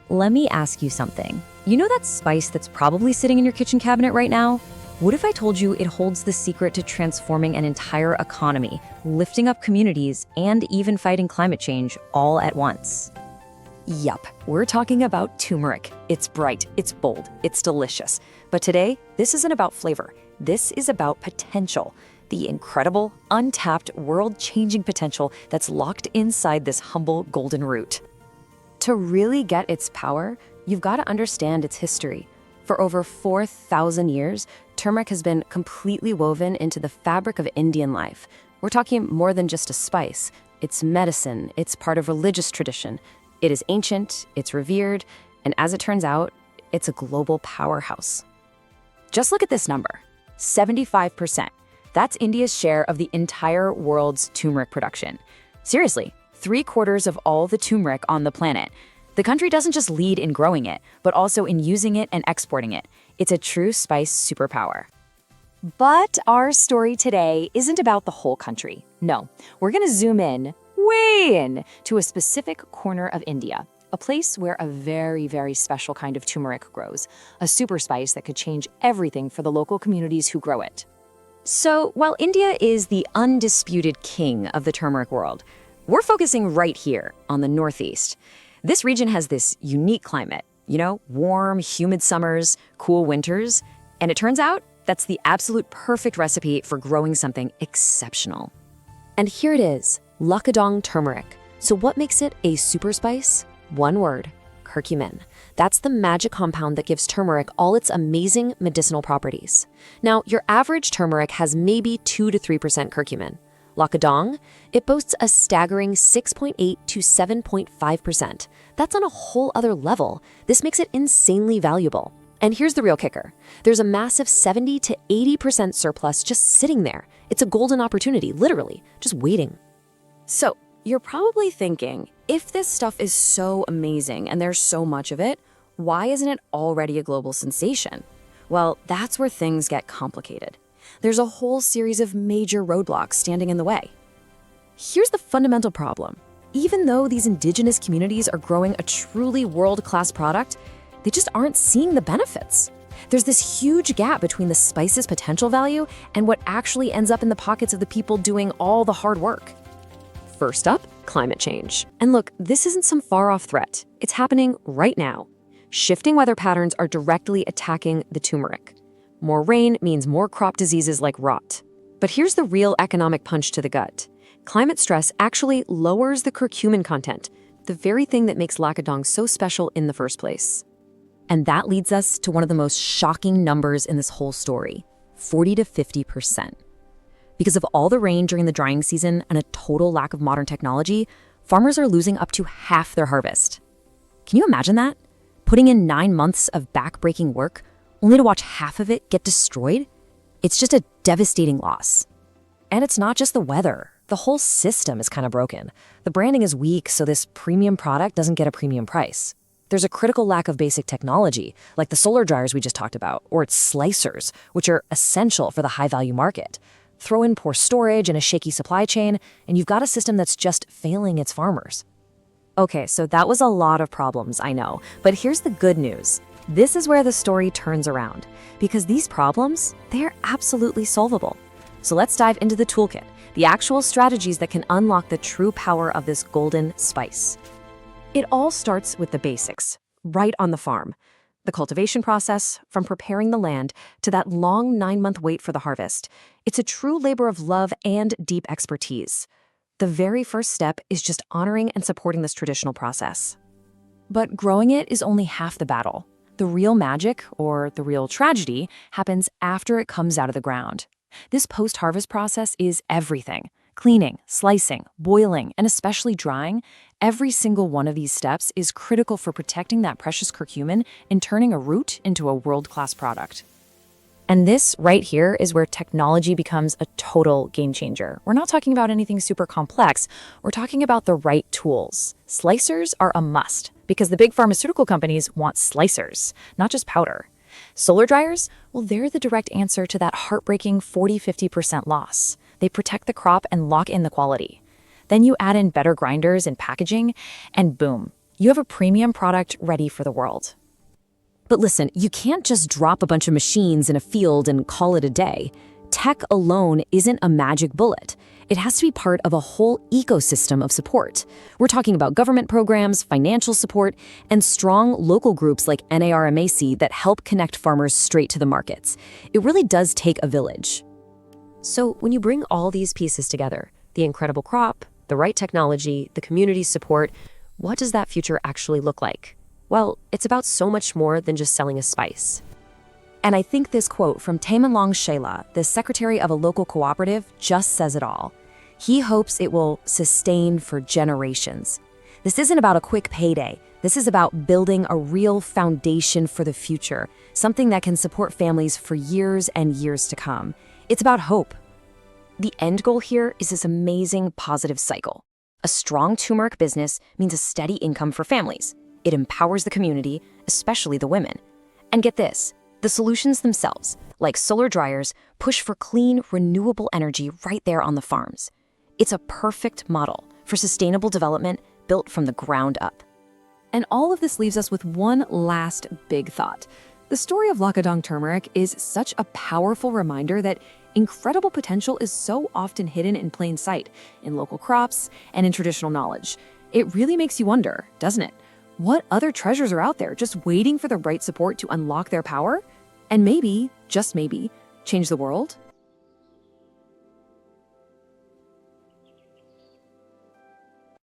let me ask you something. You know that spice that's probably sitting in your kitchen cabinet right now? What if I told you it holds the secret to transforming an entire economy, lifting up communities, and even fighting climate change all at once? Yup, we're talking about turmeric. It's bright, it's bold, it's delicious. But today, this isn't about flavor. This is about potential. The incredible, untapped, world-changing potential that's locked inside this humble golden root. To really get its power, you've got to understand its history. For over 4,000 years, turmeric has been completely woven into the fabric of Indian life. We're talking more than just a spice. It's medicine, it's part of religious tradition. It is ancient, it's revered, and as it turns out, it's a global powerhouse. Just look at this number, 75%. That's India's share of the entire world's turmeric production. Seriously, 3/4 of all the turmeric on the planet. The country doesn't just lead in growing it, but also in using it and exporting it. It's a true spice superpower. But our story today isn't about the whole country. No, we're gonna zoom in, way in, to a specific corner of India, a place where a very, very special kind of turmeric grows, a super spice that could change everything for the local communities who grow it. So, while India is the undisputed king of the turmeric world, we're focusing right here on the Northeast. This region has this unique climate, warm, humid summers, cool winters, and it turns out that's the absolute perfect recipe for growing something exceptional. And here it is, Lakadong turmeric. So what makes it a super spice? One word, curcumin. That's the magic compound that gives turmeric all its amazing medicinal properties. Now, your average turmeric has maybe 2 to 3% curcumin. Lakadong, it boasts a staggering 6.8 to 7.5%. That's on a whole other level. This makes it insanely valuable. And here's the real kicker. There's a massive 70 to 80% surplus just sitting there. It's a golden opportunity, literally, just waiting. So, you're probably thinking, if this stuff is so amazing and there's so much of it, why isn't it already a global sensation? Well, that's where things get complicated. There's a whole series of major roadblocks standing in the way. Here's the fundamental problem. Even though these indigenous communities are growing a truly world-class product, they just aren't seeing the benefits. There's this huge gap between the spice's potential value and what actually ends up in the pockets of the people doing all the hard work. First up, climate change. And look, this isn't some far-off threat. It's happening right now. Shifting weather patterns are directly attacking the turmeric. More rain means more crop diseases like rot. But here's the real economic punch to the gut. Climate stress actually lowers the curcumin content, the very thing that makes Lakadong so special in the first place. And that leads us to one of the most shocking numbers in this whole story, 40 to 50%. Because of all the rain during the drying season and a total lack of modern technology, farmers are losing up to half their harvest. Can you imagine that? Putting in 9 months of back-breaking work, only to watch half of it get destroyed? It's just a devastating loss. And it's not just the weather. The whole system is kind of broken. The branding is weak, so this premium product doesn't get a premium price. There's a critical lack of basic technology, like the solar dryers we just talked about, or its slicers, which are essential for the high-value market. Throw in poor storage and a shaky supply chain, and you've got a system that's just failing its farmers. Okay, so that was a lot of problems, I know, but here's the good news. This is where the story turns around, because these problems, they're absolutely solvable. So let's dive into the toolkit, the actual strategies that can unlock the true power of this golden spice. It all starts with the basics, right on the farm. The cultivation process, from preparing the land to that long 9-month wait for the harvest. It's a true labor of love and deep expertise. The very first step is just honoring and supporting this traditional process. But growing it is only half the battle. The real magic, or the real tragedy, happens after it comes out of the ground. This post-harvest process is everything. Cleaning, slicing, boiling, and especially drying, every single one of these steps is critical for protecting that precious curcumin and turning a root into a world-class product. And this right here is where technology becomes a total game changer. We're not talking about anything super complex. We're talking about the right tools. Slicers are a must because the big pharmaceutical companies want slicers, not just powder. Solar dryers, well, they're the direct answer to that heartbreaking 40–50% loss. They protect the crop and lock in the quality. Then you add in better grinders and packaging, and boom, You have a premium product ready for the world. But listen, you can't just drop a bunch of machines in a field and call it a day. Tech alone isn't a magic bullet. It has to be part of a whole ecosystem of support. We're talking about government programs, financial support, and strong local groups like NARMAC that help connect farmers straight to the markets. It really does take a village. So when you bring all these pieces together, the incredible crop, the right technology, the community support, what does that future actually look like? Well, it's about so much more than just selling a spice. And I think this quote from Taimanlong Shela, the secretary of a local cooperative, just says it all. He hopes it will sustain for generations. This isn't about a quick payday. This is about building a real foundation for the future, something that can support families for years and years to come. It's about hope. The end goal here is this amazing positive cycle. A strong turmeric business means a steady income for families. It empowers the community, especially the women. And get this, the solutions themselves, like solar dryers, push for clean, renewable energy right there on the farms. It's a perfect model for sustainable development built from the ground up. And all of this leaves us with one last big thought. The story of Lakadong turmeric is such a powerful reminder that incredible potential is so often hidden in plain sight, in local crops and in traditional knowledge. It really makes you wonder, doesn't it? What other treasures are out there just waiting for the right support to unlock their power? And maybe, just maybe, change the world?